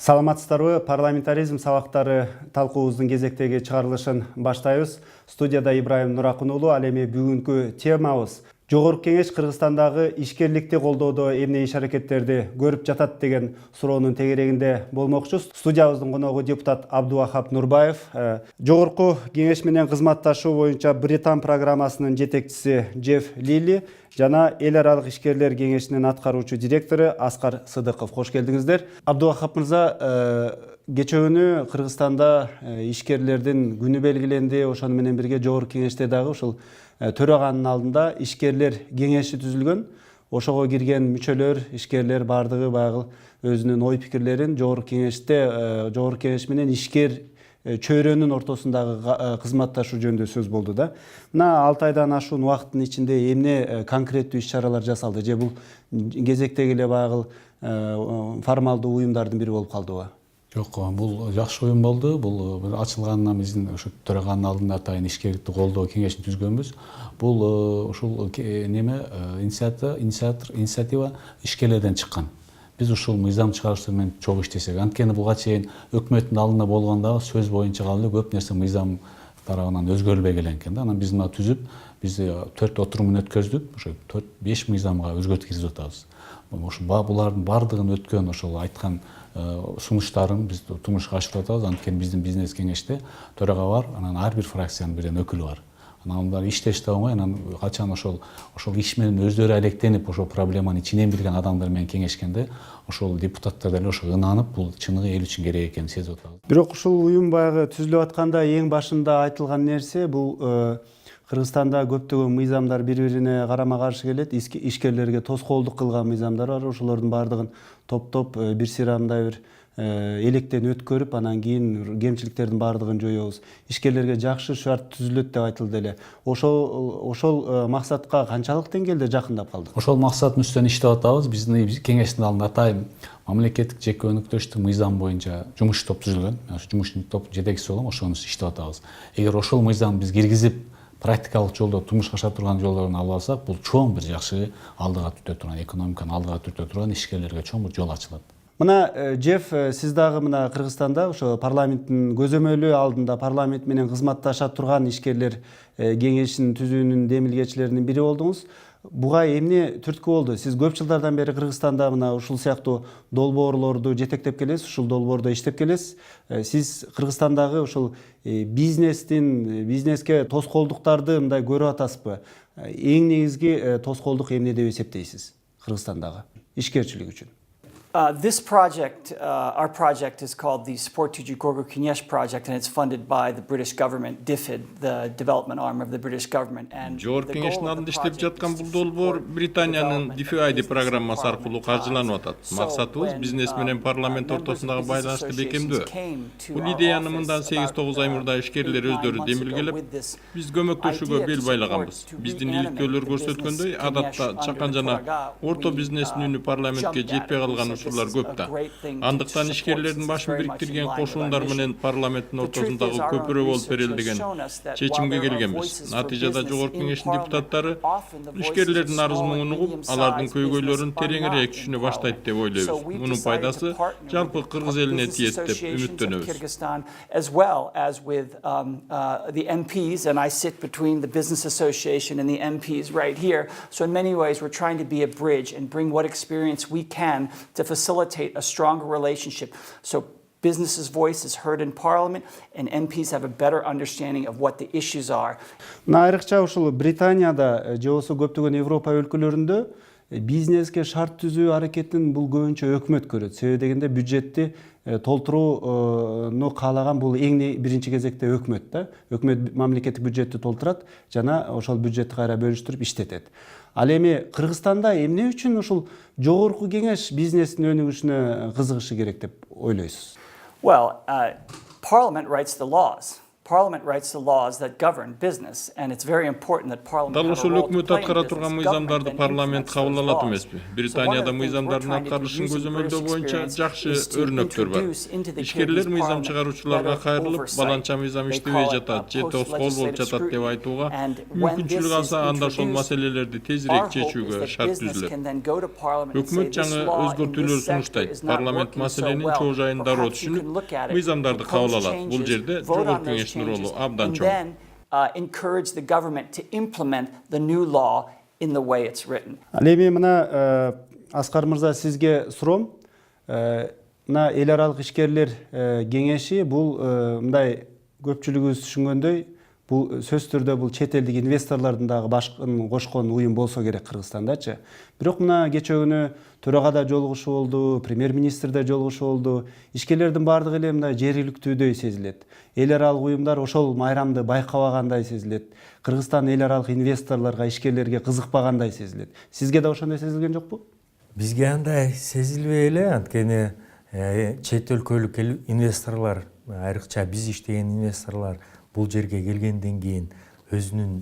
Саламатсыздарбы, парламентаризм сабактары талкуубуздун кезектеги чыгарылышын баштайбыз. Студияда Ибраим Нуракын уулу. Ал эми бүгүнкү темабыз Жогорку Кеңеш Кыргызстандагы ишкерликти колдоодо эмне иш аракеттерди көрүп жатат деген суроонун тегерегинде болмокчу. Студиябыздын коногу депутат Абдувахап Нурбаев. Жогорку Кеңеш менен кызматташуу боюнча Британ программасынын жетекчиси Джефф Лилли жана эл аралык ишкерлер кеңешинин аткаруучу директору Аскар Сыдыков. Кош келдиңиздер. Абдувахап мырза, кечээ күнү Кыргызстанда ишкерлердин күнү белгиленди. Ошону менен бирге Жогорку Кеңеште дагы ушул төраганын алдында ишкерлер кеңеши түзүлгөн. Ошого кирген мүчөлөр, ишкерлер бардыгы баягы өзүнүн ой пикирлерин Жогорку Кеңеште, Жогорку Кеңеш менен ишкер чөйрөнүн ортосундагы кызматташуу жөнүндө сөз болду да. Мына 6 айдан ашуун убакыттын ичинде эмне конкреттүү иш-чаралар жасалды же бул кезектеги эле баягы формалдуу уюмдардын бири болуп калдыбы? Жок, бул жакшы уюм болду. Бул бир ачылганынан биздин ошо төраганын алдында атайын ишкерликти колдоо кеңешин түзгөнбүз. Бул ушул инициатива ишкерлерден чыккан. Биз ушул мыйзам чыгаруучулар менен чогуу иштесек, анткени буга чейин өкмөттүн алдында болгондо сөз боюнча калды, көп нерсе мыйзам тарабынан өзгөрүлбөй келген экен да. Анан биз мына түзүп, биз 4 отурумун өткөздүк. Ошо 4-5 мыйзамга өзгөртүү киргизип атабыз. Ошо булардын бардыгын өткөн ошол айткан сунуштарын биз турмушка ашырып атабыз. Анткени биздин бизнес кеңеште төрага бар, анан ар бир фракциянын бирден өкүлү бар. Анан алар иштеште болмой, анан качан ошол иш менен өздөрү алектенип, ошол проблеманы ичинен билген адамдар менен кеңешкенде, ошол депутаттар деле ошо ынанып, бул чыныгы эл үчүн керек экенин сезип атабыз. Бирок ушул уюм баягы түзүлүп атканда эң башында айтылган нерсе бул Кыргызстанда көптөгөн мыйзамдар бири-бирине карама-каршы келет, ишкерлерге тоскоолдук кылган мыйзамдар бар. Ошолордун бардыгын топтоп бир сыйрамдай бир электен өткөрүп, анан кийин кемчиликтердин бардыгын жоёбуз. Ишкерлерге жакшы шарт түзүлөт деп айтылды эле. Ошол максатка канчалык деңгээлде жакындап калдык? Ошол максаттын үстүнөн иштеп атабыз. Биздин кеңештин алдында атайын мамлекеттик жеке өнөктөштүк мыйзам боюнча жумуш топ түзүлгөн. Ошол жумуштун топ жетекчиси болом, ошону иштеп атабыз. Эгер ошол мыйзамды биз киргизип практикалык жолдо турмушка ашыра турган жолдорун алып алсак, бул чоң бир жакшы алдыга түртө турган, экономиканы алдыга түртө турган, ишкерлерге чоң бир жол ачылат. Мына Джефф, сиз дагы мына Кыргызстанда ошо парламенттин көзөмөлү алдында парламент менен кызматташа турган ишкерлер кеңешин түзүүнүн демилгечилеринин бири болдуңуз. Буга эмне түрткү болду? Сиз көп жылдардан бери Кыргызстанда мына ушул сыяктуу долбоорлорду жетектеп келесиз, ушул долбоордо иштеп келесиз. Сиз Кыргызстандагы ушул бизнеске тоскоолдуктарды мындай көрүп атасызбы? Эң негизги тоскоолдук эмне деп эсептейсиз Кыргызстандагы ишкерчилик үчүн? This project, our project is called the Sport to Jogorku Kengеш project, and it's funded by the British government, DFID, the development arm of the British government. Жогорку Кеңештин алдында иштеп жаткан бул долбоор Британиянын DFID программасы аркылуу каржыланып атат. Максатыбыз бизнес менен парламент ортосундагы байланышты бекемдөө. Бул идеяны мындан 8-9 ай мурда ишкерлер өздөрү демилгелеп, биз көмөктөшүүгө бел байлаганбыз. Биздин иликтөөлөр көрсөткөндөй, адатта чакан жана орто бизнестин үнү парламентке жетпей калган ушулар көп да. Андыктан ишкерлердин башын бириктирген кошуундар менен парламенттин ортосундагы көпүрө болуп берели деген чечимге келгенбиз. Натыйжада Жогорку Кеңештин депутаттары ишкерлердин арыз-муңун угуп, алардын көйгөйлөрүн тереңирээк түшүнө баштайт деп ойлойбуз. Мунун пайдасы жалпы кыргыз элине тиет деп үмүттөнөбүз. As well as with the MPs, and I sit between the Business Association and the MPs right here. So in many ways, we're trying to be a bridge and bring what experience we can to facilitate a stronger relationship. So business's voice is heard in Parliament, and MPs have a better understanding of what the issues are. Айрыкча ушул Британияда же болбосо көптөгөн Европа өлкөлөрүндө бизнеске шарт түзүү аракетин бул көбүнчө өкмөт көрөт. Себеби дегенде бюджетти толтурууну каалаган бул эң биринчи кезекте өкмөт да. Өкмөт мамлекеттик бюджетти толтурат жана ошол бюджетти кайра бөлүштүрүп иштетет. Ал эми Кыргызстанда эмне үчүн ушул Жогорку Кеңеш бизнестин өнүгүшүнө кызыгышы керек деп ойлойсуз? Well, Parliament writes the laws. Parliament writes the laws that govern business, and it's very important that Parliament Дал have a ошол role to өкмөт play in аткара business. турган Government мыйзамдарды then парламент implements кабыл those алат laws. эмеспи? So one of Британияда the things we're мыйзамдардын trying to do аткарышын using көзөмөлдөө British боюнча experience жакшы is to өрнөктөр бар. introduce into the Ишкерлер Kyrgyz мыйзам Parliament чыгаруучуларга better кайрылып, oversight. баланча мыйзам They иштебей call it, жатат же тоскоол болуп post-legislative жатат деп scrutiny. айтууга And when this мүмкүнчүлүк is алса, анда ошол introduced, маселелерди our тезирээк hope is чечүүгө that шарт business түзүлөт. can then go to Parliament and say Өкмөт this жаңы law in өзгөртүүлөр this sector сунуштайт. is not Парламент working so маселенин well. чоо жайын дароо Perhaps you can түшүнүп, look at it, мыйзамдарды propose кабыл алат. Бул changes, жерде vote жогорку on those кеңештин ролу changes, абдан and чоң. then encourage the government to implement the new law in the way it's written. Ал эми мына Аскар мырза сизге суроом. Мына эл аралык ишкерлер кеңеши бул мындай көпчүлүгүбүз түшүнгөндөй бул сөзсүз түрдө бул чет элдик инвесторлордун дагы башкын кошкон уюм болсо керек Кыргызстандачы. Бирок мына кече күнү төрага да жолугушуу болду, премьер-министр да жолугушуу болду. Ишкерлердин баардыгы эле мындай жергиликтүүдөй сезилет. Эл аралык уюмдар ошол майрамды байкабагандай сезилет. Кыргызстан эл аралык инвесторлорго, ишкерлерге кызыкпагандай сезилет. Сизге да ошондой сезилген жокпу? Бизге андай сезилбей эле, анткени чет өлкөлүк инвесторлор, айрыкча биз иштеген инвесторлор бул жерге келгенден кийин өзү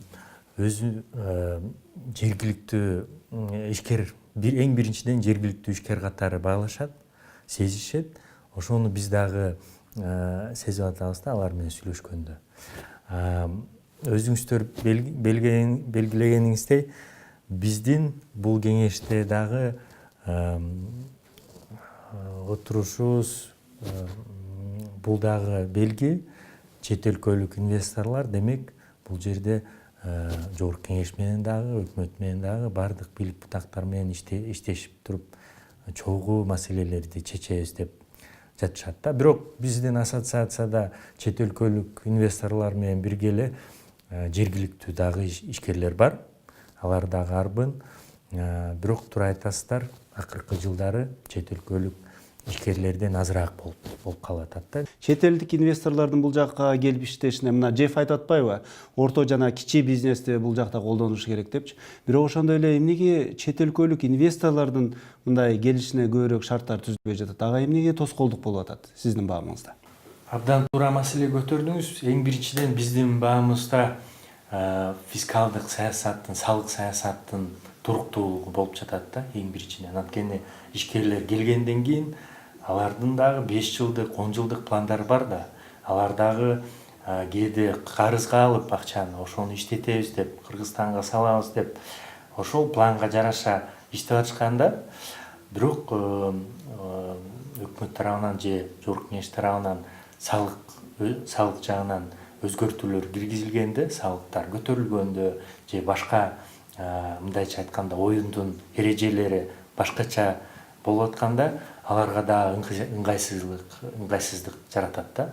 жергиликтүү ишкер, эң биринчиден жергиликтүү ишкер катары баалашат, сезишет. Ошону биз дагы сезип атабыз да алар менен сүйлөшкөндө. Өзүңүздөр белгилегениңиздей, биздин бул кеңеште дагы отурушубуз бул дагы белги. Чет өлкөлүк инвесторлор демек бул жерде жогорку кеңеш менен дагы, өкмөт менен дагы бардык бийлик бутактар менен иштешип туруп чогуу маселелерди чечебиз деп жатышат да. Бирок биздин ассоциацияда чет өлкөлүк инвесторлор менен бирге эле жергиликтүү дагы ишкерлер бар. Алар дагы арбын. Бирок туура айтасыздар, акыркы жылдары чет өлкөлүк ишкерлерден азыраак болуп калып атат да. Чет элдик инвесторлордун бул жакка келип иштешине мына Жеф айтып атпайбы? Орто жана кичи бизнести бул жакта колдонуш керек депчи. Бирок ошондой эле эмнеге чет өлкөлүк инвесторлордун мындай келишине көбүрөөк шарттар түзүлбөй жатат? Ага эмнеге тоскоолдук болуп атат сиздин баамыңызда? Абдан туура маселе көтөрдүңүз. Эң биринчиден биздин баамызда фискалдык саясаттын, салык саясаттын туруктуулугу болуп жатат да. Эң биринчиден анткени ишкерлер келгенден кийин алардын дагы 5 жылдык, 10 жылдык пландары бар да. Алар дагы кээде карызга алып акчаны ошону иштетебиз деп, Кыргызстанга салабыз деп, ошол планга жараша иштеп атышканда, бирок өкмөт тарабынан же жогорку кеңеш тарабынан салык жагынан өзгөртүүлөр киргизилгенде, салыктар көтөрүлгөндө же башка мындайча айтканда оюндун эрежелери башкача болуп атканда, аларга да ыңгайсыздык жаратат да.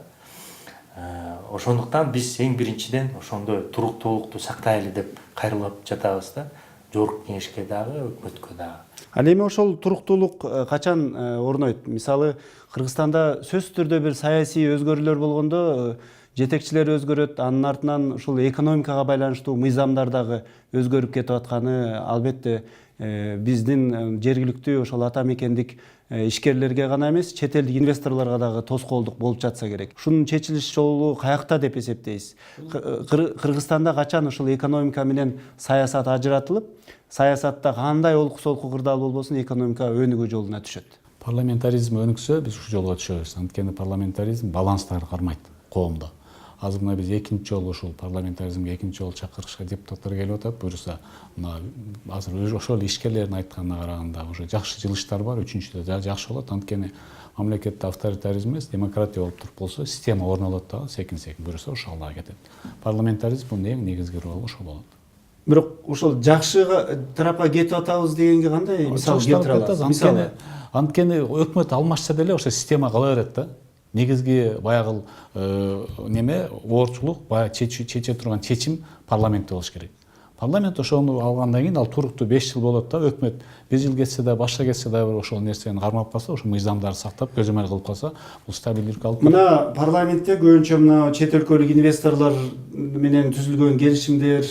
Ошондуктан биз эң биринчиден ошондой туруктуулукту сактайлы деп кайрылып жатабыз да. Жогорку кеңешке дагы, өкмөткө дагы. Ал эми ошол туруктуулук качан орнойт? Мисалы, Кыргызстанда сөзсүз түрдө бир саясий өзгөрүүлөр болгондо жетекчилер өзгөрөт, анын артынан ушул экономикага байланыштуу мыйзамдар дагы өзгөрүп кетип атканы албетте биздин жергиликтүү ошол ата мекендик ишкерлерге гана эмес, чет элдик инвесторлорго дагы тоскоолдук болуп жатса керек. Ушунун чечилиш жолу каякта деп эсептейсиз? Кыргызстанда качан ушул экономика менен саясат ажыратылып, саясатта кандай олку-солку кырдаал болбосун экономика өнүгүү жолуна түшөт? Парламентаризм өнүксө, биз ушул жолго түшөбүз. Анткени парламентаризм баланстарды кармайт коомдо. Азыр мына биз экинчи жолу ушул парламентаризмге экинчи жолу чакырышка депутаттар келип атат. Буюрса, мына азыр ошол ишкерлердин айтканына караганда уже жакшы жылыштар бар, үчүнчүдө да жакшы болот. Анткени мамлекетте авторитаризм эмес, демократия болуп туруп болсо, система орун алат дагы, секин-секин буюрса ошол жакка кетет. Парламентаризм бунун эң негизги ролу ошол болот. Бирок ошол жакшы тарапка кетип атабыз дегенге кандай мисал келтире аласыз? Анткени өкмөт алмашса деле ошо система кала берет да. Негизги баягы неме оорчулук, баягы чече турган чечим парламентте болуш керек. Парламент ошону алгандан кийин ал туруктуу 5 жыл болот да, өкмөт 1 жыл кетсе да, башка кетсе да ошол нерсени кармап калса, ошо мыйзамдарды сактап, көзөмөл кылып калса, бул стабилдүүлүккө алып келет. Мына парламентте көбүнчө мына чет өлкөлүк инвесторлор менен түзүлгөн келишимдер,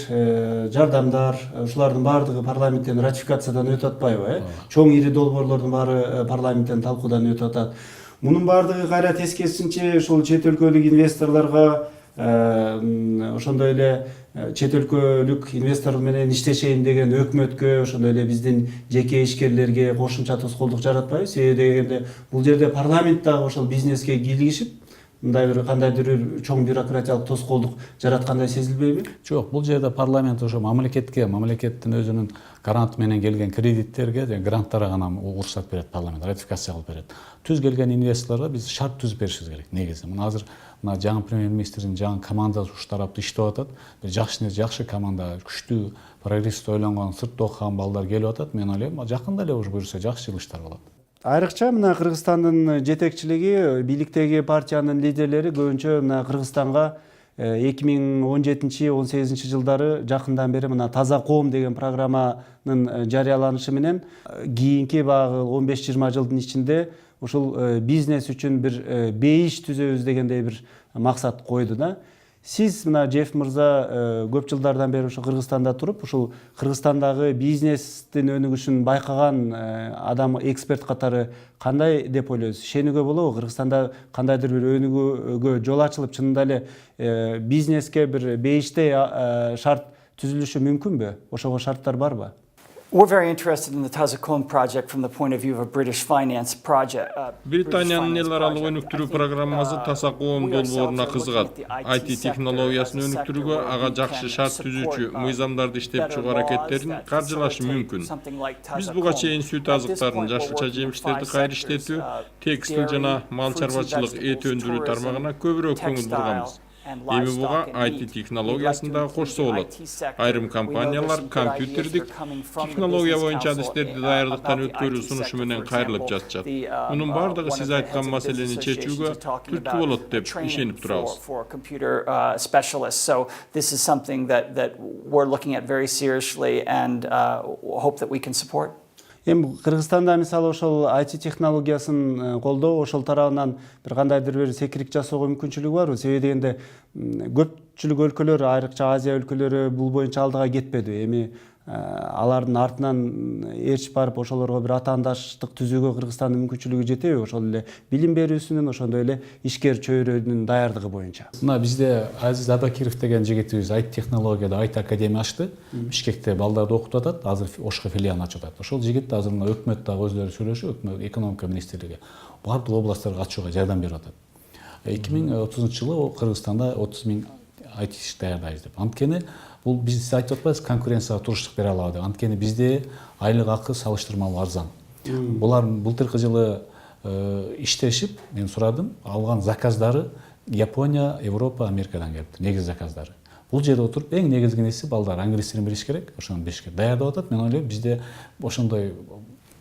жардамдар, ушулардын баардыгы парламенттен ратификациядан өтүп атпайбы, Чоң ири долбоорлордун баары парламенттен талкуудан өтүп атат. Мунун баардыгы кайра тескерисинче ушул чет өлкөлүк инвесторлорго ошондой эле чет өлкөлүк инвестор менен иштешейин деген өкмөткө, ошондой эле биздин жеке ишкерлерге кошумча тоскоолдук жаратпайбы? Себеби дегенде бул жерде парламент дагы ошол бизнеске кийлигишип, мындай бир кандайдыр бир чоң бюрократиялык тоскоолдук жараткандай сезилбейби? Жок, бул жерде парламент ошо мамлекеттин өзүнүн грант менен келген кредиттерге, гранттарга гана уруксат берет парламент, ратификация кылып берет. Түз келген инвесторлорго биз шарт түзүп беришибиз керек негизи. Мына азыр жаңы премьер-министрдин жаңы командасы ушу тарапта иштеп атат. Бир жакшы команда, күчтүү, прогрессивдүү ойлонгон, сыртта окуган балдар келип атат. Мен ойлойм, жакында эле уже буюрса жакшы жылыштар болот. Айрыкча мына Кыргызстандын жетекчилиги, бийликтеги партиянын лидерлери көбүнчө мына Кыргызстанга 2017-18 жылдары жакындан бери мына Таза коом деген программанын жарыяланышы менен кийинки багы 15-20 жылдын ичинде ушул бизнес үчүн бир бейиш түзөбүз дегендей бир максат койду да. Сиз мына Жеф мырза көп жылдардан бери ошо Кыргызстанда туруп, ушул Кыргызстандагы бизнестин өнүгүшүн байкаган адам, эксперт катары кандай деп ойлойсуз? Ишенүүгө болобу? Кыргызстанда кандайдыр бир өнүгүүгө жол ачылып, чынында эле бизнеске бир бейиштей шарт түзүлүшү мүмкүнбү? Ошого шарттар барбы? We're very interested in the Tazakon project from the point of view of a British finance project. Британиянын эл аралык өнүктүрүү программасы Таза коом долбооруна кызыгат. IT технологиясын өнүктүрүүгө ага жакшы шарт түзүүчү мыйзамдарды иштеп чыгуу аракеттерин каржылашы мүмкүн. Биз буга чейин сүт азыктарын, жашылча жемиштерди кайра иштетүү, текстил жана мал чарбачылык, эт өндүрүү тармагына көбүрөөк көңүл бурганбыз. Эми буга IT технологиясын дагы кошсо болот. Айрым компаниялар компьютердик технология боюнча адистерди даярдыктан өткөрүү сунушу менен кайрылып жатышат. Мунун бардыгы сиз айткан маселени чечүүгө түрткү болот деп ишенип турабыз. So this is something that we're looking at very seriously and hope that we can support. Эми Кыргызстанда мисалы ошол IT технологиясын колдоо, ошол тарабынан бир кандайдыр бир секирик жасоого мүмкүнчүлүгү барбы? Себеби дегенде көпчүлүк өлкөлөр, айрыкча Азия өлкөлөрү бул боюнча алдыга кетпеди. Эми алардын артынан ээрчип барып ошолорго бир атаандаштык түзүүгө Кыргызстандын мүмкүнчүлүгү жетеби?Ошол эле билим берүүсүнүн, ошондой эле ишкер чөйрөнүн даярдыгы боюнча. Мына бизде Азиз Абакиров деген жигитибиз IT технологияда IT академия ачты. Бишкекте балдарды окутуп атат, азыр Ошко филиалын ачып атат. Ошол жигит азыр мына өкмөт дагы өзлөрү сүйлөшүп, өкмөт экономика министрлиги бардык областтарга ачууга жардам берип атат. 2030-жылы Кыргызстанда 30 000 IT даярдайбыз деп. Анткени бул биз айтып атпайбыз, конкуренцияга туруштук бере алабы деп. Анткени бизде айлык акы салыштырмалуу арзан. Булар былтыркы жылы иштешип, мен сурадым, алган заказдары Япония, Европа, Америкадан келипти, негизи заказдары. Бул жерде отуруп эң негизгиси балдар англис тилин билиш керек, ошону билишке даярдап атат. Мен ойлойм, бизде ошондой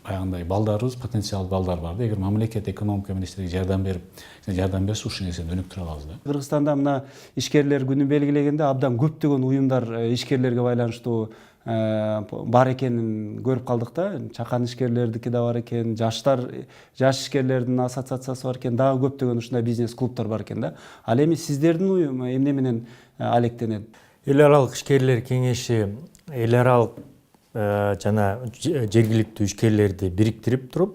аягындай балдарыбыз, потенциал балдар бар. Эгер мамлекет экономика министрлиги жардам берсе, ушул нерсени өнүктүрө алабыз да. Кыргызстанда мына ишкерлер күнү белгилегенде абдан көптөгөн уюмдар ишкерлерге байланыштуу бар экенин көрүп калдык да. Чакан ишкерлердики да бар экен, жаш ишкерлердин ассоциациясы бар экен, дагы көптөгөн ушундай бизнес клубтар бар экен да. Ал эми сиздердин уюм эмне менен алектенет? Эл аралык ишкерлер кеңеши эл аралык жана жергиликтүү ишкерлерди бириктирип туруп,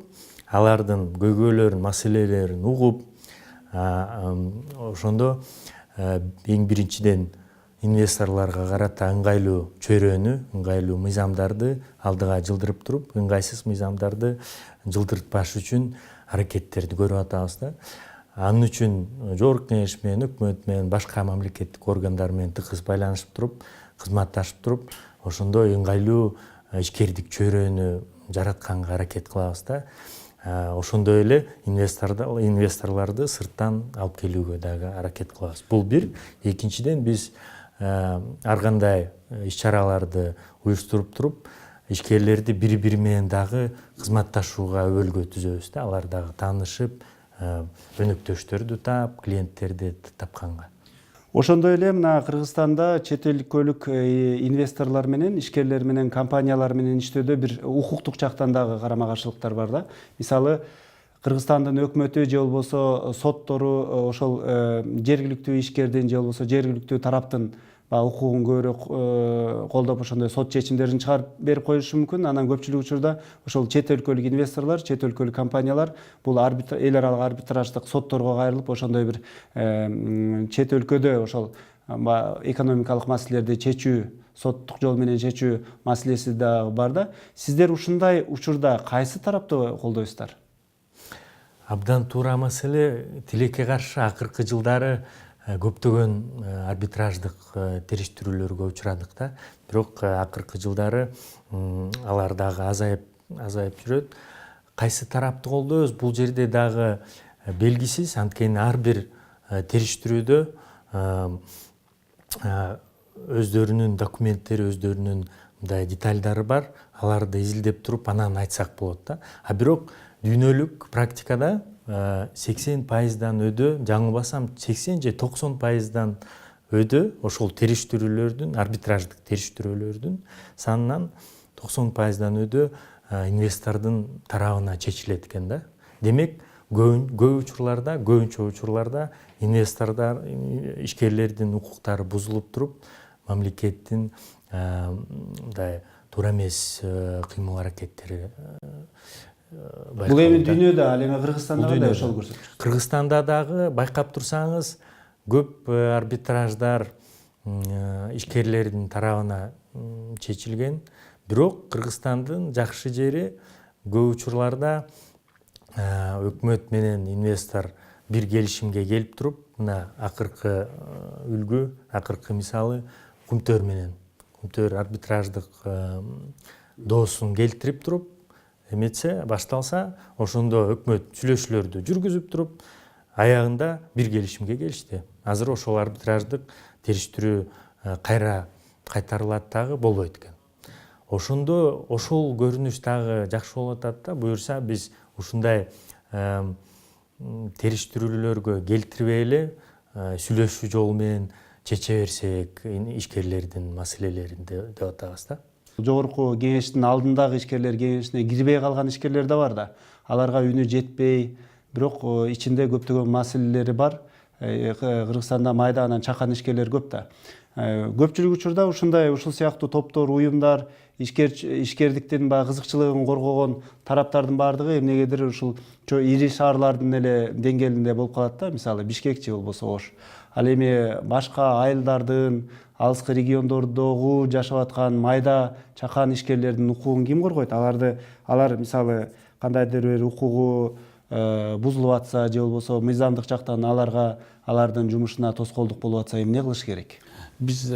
алардын көйгөйлөрүн, маселелерин угуп, ошондо эң биринчиден инвесторлорго карата ыңгайлуу чөйрөнү, ыңгайлуу мыйзамдарды алдыга жылдырып туруп, ыңгайсыз мыйзамдарды жылдыртпаш үчүн аракеттерди көрүп атабыз да. Анын үчүн жогорку кеңеш менен, өкмөт менен, башка мамлекеттик органдар менен тыгыз байланышып туруп, кызматташып туруп, ошондой ыңгайлуу ишкердик чөйрөнү жаратканга аракет кылабыз да. Ошондой эле инвесторлорду сырттан алып келүүгө дагы аракет кылабыз. Бул бир. Экинчиден биз ар кандай иш-чараларды уюштуруп туруп, ишкерлерди бири-бири менен дагы кызматташууга өбөлгө түзөбүз да. Алар дагы таанышып, өнөктөштөрдү таап, клиенттерди тапканга. Ошондой эле мына Кыргызстанда чет өлкөлүк инвесторлор менен, ишкерлер менен, компаниялар менен иштөөдө бир укуктук жактан дагы карама-каршылыктар бар да. Мисалы, Кыргызстандын өкмөтү же болбосо соттору ошол жергиликтүү ишкердин же болбосо жергиликтүү тараптын баягы укугун көбүрөөк колдоп ошондой сот чечимдерин чыгарып берип коюшу мүмкүн. Анан көпчүлүк учурда ошол чет өлкөлүк инвесторлор, чет өлкөлүк компаниялар бул эл аралык арбитраждык сотторго кайрылып ошондой бир чет өлкөдө ошол экономикалык маселелерди чечүү, соттук жол менен чечүү маселеси да бар да. Сиздер ушундай учурда кайсы тарапты колдойсуздар? Абдан туура маселе. Тилекке каршы акыркы жылдары көптөгөн арбитраждык териштирүүлөргө учурадык да. Бирок акыркы жылдары алар дагы азайып жүрөт. Кайсы тарапты колдойбуз? Бул жерде дагы белгисиз. Анткени ар бир териштирүүдө өздөрүнүн документтери, өздөрүнүн мындай детальдары бар. Аларды изилдеп туруп анан айтсак болот да. Бирок дүйнөлүк практикада 80%-дан өдө, жаңылбасам 80 же 90%-дан өдө ошол териштирүүлөрдүн, арбитраждык териштирүүлөрдүн санынан 90%-дан өдө инвестордун тарабына чечилет экен да. Демек, көбүнчө учурларда инвестордор, ишкерлердин укуктары бузулуп туруп, мамлекеттин мындай туура эмес кыймыл аракеттери Бул эми дүйнөдө, ал эми Кыргызстанда кандай ошол көрсөтүш? Кыргызстанда дагы байкап турсаңыз, көп арбитраждар ишкерлердин тарабына чечилген. Бирок Кыргызстандын жакшы жери көп учурларда өкмөт менен инвестор бир келишимге келип туруп, мына акыркы үлгү, акыркы мисалы Кумтөр менен. Кумтөр арбитраждык доосун келтирип туруп, эметсе башталса, ошондо өкмөт сүйлөшүүлөрдү жүргүзүп туруп, аягында бир келишимге келишти. Азыр ошол арбитраждык териштирүү кайра кайтарылат дагы болбойт экен. Ошондо ошол көрүнүш дагы жакшы болуп атат да. Буюрса биз ушундай териштирүүлөргө келтирбей эле сүйлөшүү жолу менен чече берсек ишкерлердин маселелерин деп атабыз да. Жогорку кеңештин алдындагы ишкерлер кеңешине кирбей калган ишкерлер да бар да. Аларга үнү жетпей, бирок ичинде көптөгөн маселелери бар. Кыргызстанда майда чакан ишкерлер көп да. Көпчүлүк учурда ушул сыяктуу топтор, уюмдар, ишкердиктин кызыкчылыгын коргогон тараптардын баардыгы эмнегедир ушул ири шаарлардын эле деңгээлинде болуп калат да. Мисалы Бишкек же болбосо Ош. Ал эми башка айылдардын, алыскы региондордогу жашап аткан майда чакан ишкерлердин укугун ким коргойт? Алар мисалы кандайдыр бир укугу бузулуп атса же болбосо мыйзамдык жактан алардын жумушуна тоскоолдук болуп атса эмне кылыш керек? Биз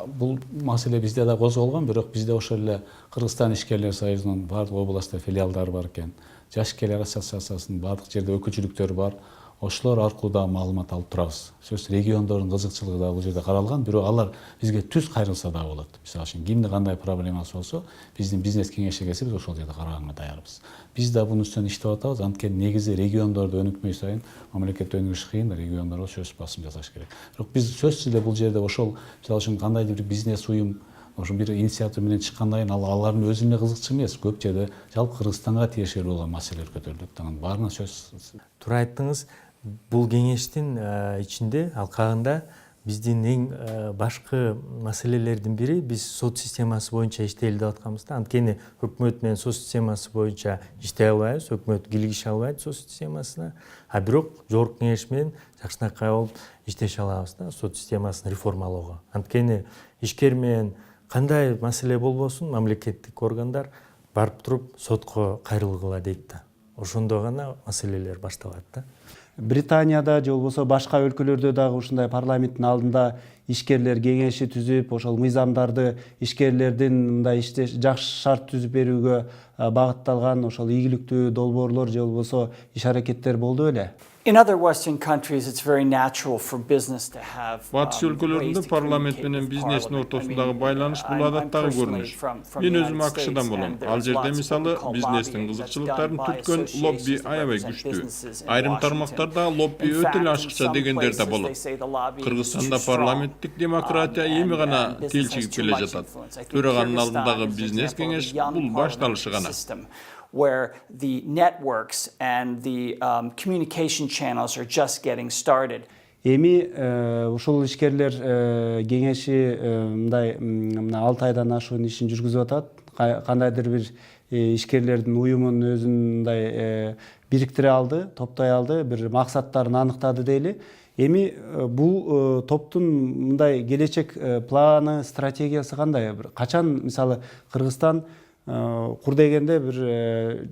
бул маселе бизде да козголгон, бирок бизде ошол эле Кыргызстан ишкерлер союзунун баардык областта филиалдары бар экен. Жаш ишкерлер ассоциациясынын баардык жерде өкүлчүлүктөрү бар. Ошолор аркылуу да маалымат алып турабыз. Сөз региондордун кызыкчылыгы да бул жерде каралган, бирок алар бизге түз кайрылса да болот. Мисалы үчүн кимде кандай проблемасы болсо, биздин бизнес кеңешке келсе биз ошол жерде караганга даярбыз. Биз да бунун үстүнөн иштеп атабыз. Анткени негизи региондорду өнүкмөй сайын мамлекет өнүгүш кыйын, региондорго сөз басым жасаш керек. Бирок биз сөзсүз эле бул жерде ошол мисалы үчүн кандайдыр бир бизнес уюм ошо бир инициатива менен чыккандан кийин алардын өзүнө кызыкчы эмес, көп жерде жалпы Кыргызстанга тиешелүү болгон маселелер көтөрүлөт. Анан баарына сөз. Туура айттыңыз. Бул кеңештин ичинде, алкагында биздин эң башкы маселелердин бири биз сот системасы боюнча иштейли деп атканбыз да. Анткени өкмөт менен сот системасы боюнча иштей албайбыз, өкмөт кийлигише албайт сот системасына. Бирок жогорку кеңеш менен жакшынакай болуп иштеше алабыз да, сот системасын реформалоого. Анткени ишкер менен кандай маселе болбосун, мамлекеттик органдар барып туруп сотко кайрылгыла дейт да. Ошондо гана маселелер башталат да. Британияда же болбосо башка өлкөлөрдө дагы ушундай парламенттин алдында ишкерлер кеңеши түзүп, ошол мыйзамдарды ишкерлердин мындай жакшы шарт түзүп берүүгө багытталган ошол ийгиликтүү долбоорлор же болбосо иш аракеттер болду беле? In other Western countries, it's very natural for business to have. Батыш өлкөлөрүндө парламент менен бизнестин ортосундагы байланыш бул адаттагы көрүнүш. Мен өзүм АКШдан болом. Ал жерде мисалы бизнестин кызыкчылыктарын түрткөн лобби аябай күчтүү. Айрым тармактарда лобби өтө эле ашыкча дегендер да болот. Кыргызстанда парламенттик демократия эми гана телчигип келе жатат. Төраганын алдындагы бизнес кеңеш бул башталышы гана. Where the networks and the communication channels are just getting started. Эми ушул ишкерлер кеңеши мындай мына 6 айдан ашуун ишин жүргүзүп атат. Кандайдыр бир ишкерлердин уюмун өзүн мындай бириктире алды, топтой алды, бир максаттарын аныктады дейли. Эми бул топтун мындай келечек планы, стратегиясы кандай? Качан мисалы Кыргызстан кур дегенде бир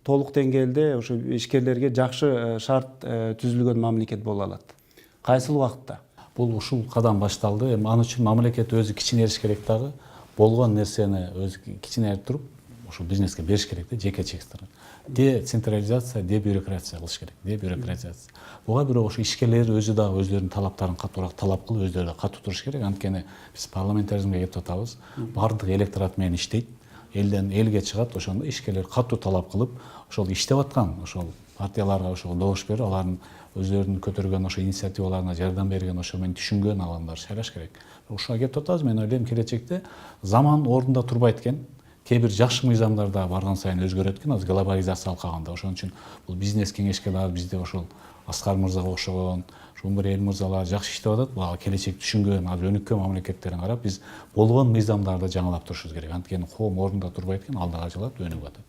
толук деңгээлде ошо ишкерлерге жакшы шарт түзүлгөн мамлекет боло алат? Кайсыл убакытта? Бул ушул кадам башталды. Эми аны үчүн мамлекет өзү кичинериш керек дагы. Болгон нерсени өзү кичинерип туруп, ошол бизнеске бериш керек да, жеке секторго. Децентрализация, дебюрократия кылыш керек, дебюрократизация. Буга бирок ошо ишкерлер өзү дагы өздөрүнүн талаптарын катуураак талап кылып, өздөрү да катуу туруш керек. Анткени биз парламентаризмге кетип атабыз. Бардык электорат менен иштейт. Элден элге чыгат, ошондо ишкерлер катуу талап кылып, ошол иштеп аткан, ошол партияларга ошого добуш берип, алардын өздөрүнүн көтөргөн ошо инициативаларына жардам берген, ошо менен түшүнгөн адамдар шайлаш керек. Ушуга кетип атабыз. Мен ойлойм, келечекте заман ордунда турбайт экен. Кээ бир жакшы мыйзамдар да барган сайын өзгөрөт экен, азыр глобализация алкаганда. Ошон үчүн бул бизнес кеңешке дагы бизде ошол Аскар мырзага окшогон, Жумбур эл мырзалар жакшы иштеп атат. Буга келечек түшүнгөн, азыр өнүккөн мамлекеттерин карап, биз болгон мыйзамдарды жаңылап турушубуз керек. Анткени коом ордунда турбайт экен, алдыга жылап өнүгүп атат.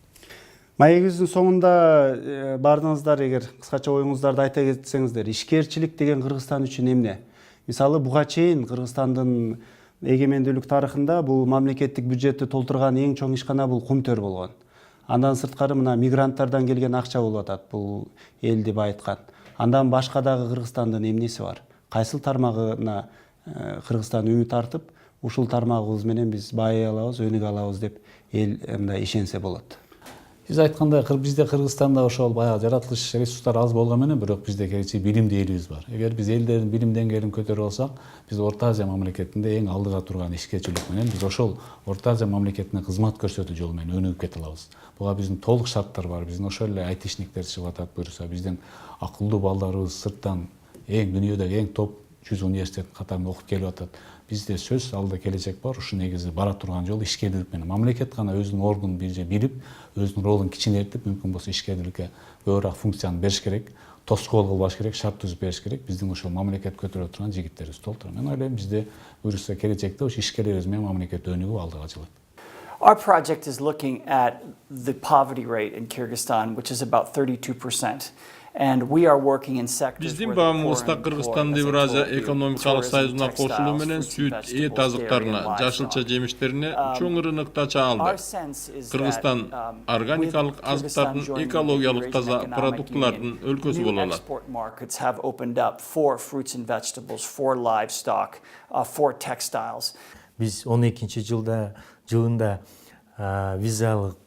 Маегибиздин соңунда бардыңыздар, эгер кыскача оюңуздарды айта кетсеңиздер, ишкерчилик деген Кыргызстан үчүн эмне? Мисалы, буга чейин Кыргызстандын эгемендүүлүк тарыхында бул мамлекеттик бюджетти толтурган эң чоң ишкана бул кум-төр болгон. Андан сырткары мына мигранттардан келген акча болуп атат бул элди байыткан. Андан башка дагы Кыргызстандын эмнеси бар? Кайсыл тармагына Кыргызстан үмүт артып, ушул тармагыбыз менен биз байый алабыз, өнүгө алабыз деп эл мындай ишенсе болот. Сиз айткандай, бизде Кыргызстанда ошол баягы жаратылыш ресурстар аз болгон менен, бирок бизде келечек билимдүү элибиз бар. Эгер биз элдердин билим деңгээлин көтөрүп алсак, биз Орто Азия мамлекетинде эң алдыга турган ишкерчилик менен биз ошол Орто Азия мамлекетине кызмат көрсөтүү жолу менен өнүгүп кете алабыз. Буга биздин толук шарттар бар. Биздин ошол эле айтишниктер чыгып атат, буюрса биздин акылдуу балдарыбыз сырттан дүйнөдөгү эң топ 100 университет катарында окуп келип атат. Бизде сөз алда келечек бар. Ушу негизи бара турган жол ишкерлик менен. Мамлекет гана өзүнүн ордун билип, өзүнүн ролун кичинертип, мүмкүн болсо ишкерликке көбүрөөк функцияны бериш керек, тоскоол кылбаш керек, шарт түзүп бериш керек. Биздин ошол мамлекет көтөрө турган жигиттерибиз толтура. Мен ойлойм, бизде буюрса келечекте ошо ишкерлерибиз менен мамлекет өнүгүп алдыга жылат. Our project is looking at the poverty rate in Kyrgyzstan, which is about 32%. And we are working in sectors Биздин where the poor багымыбызда and poor, Кыргызстан as I Евразия told you, экономикалык tourism, союзуна textiles, кошулуу менен fruits and сүт, эт vegetables, dairy азыктарына, and жашылча livestock. жемиштерине чоң ырыныкта чаалды. Our sense is that, Кыргызстан органикалык with Kyrgyzstan азыктардын joining the экологиялык Eurasian таза Economic продуктлардын Union, өлкөсү new боло алат. export markets have opened up for fruits and vegetables, for livestock, for textiles. Биз 12-жылында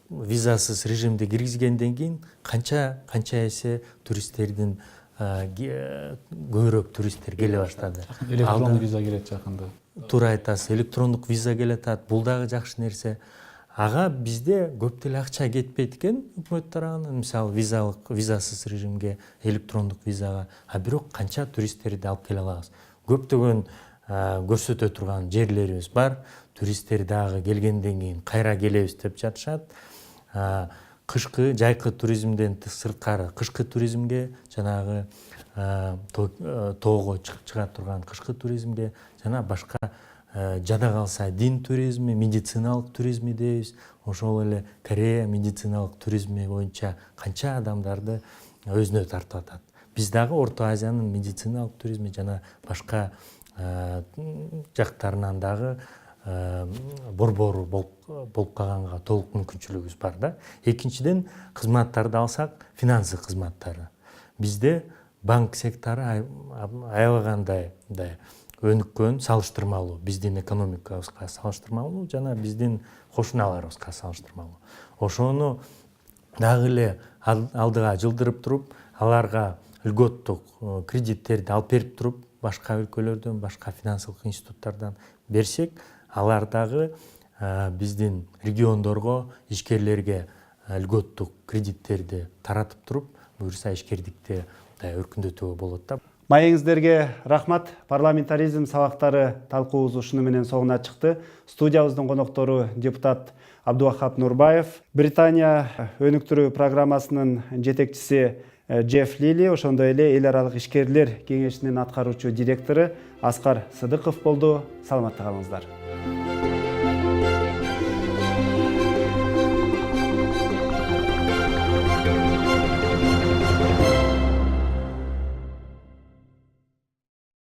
визасыз режимди киргизгенден кийин канча эсе туристтердин көбүрөөк туристтер келе баштады. Электрондук виза келет жакында. Туура айтасыз, электрондук виза келет, бул дагы жакшы нерсе. Ага бизде көп деле акча кетпейт экен өкмөт тарабынан, мисалы визасыз режимге, электрондук визага, бирок канча туристтерди алып келе алабыз. Көптөгөн көрсөтө турган жерлерибиз бар. Туристтер дагы келгенден кийин кайра келебиз деп жатышат. Кышкы жайкы туризмден сырткары кышкы туризмге, жанагы тоого чыга турган кышкы туризмге, жана башка жада калса дин туризми, медициналык туризми дейбиз. Ошол эле Корея медициналык туризми боюнча канча адамдарды өзүнө тартып атат. Биз дагы Орто Азиянын медициналык туризми жана башка жактарынан дагы борбору болуп калганга толук мүмкүнчүлүгүбүз бар да. Экинчиден, кызматтарды алсак, финансы кызматтары. Бизде банк сектору аябагандай өнүккөн, салыштырмалуу, биздин экономикабызга салыштырмалуу жана биздин кошуналарыбызга салыштырмалуу. Ошону дагы эле алдыга жылдырып туруп, аларга льготтук кредиттерди алып берип туруп, башка өлкөлөрдөн, башка финансылык институттардан берсек, алар дагы биздин региондорго, ишкерлерге льготтук кредиттерди таратып туруп, буюрса ишкердикти өркүндөтүүгө болот да. Маегиңиздерге рахмат. Парламентаризм сабактары талкуубуз ушуну менен соңуна чыкты. Студиябыздын коноктору депутат Абдувахап Нурбаев, Британия өнүктүрүү программасынын жетекчиси Джефф Лили, ошондой эле эл аралык ишкерлер кеңешинин аткаруучу директору Аскар Сыдыков болду. Саламатта калыңыздар.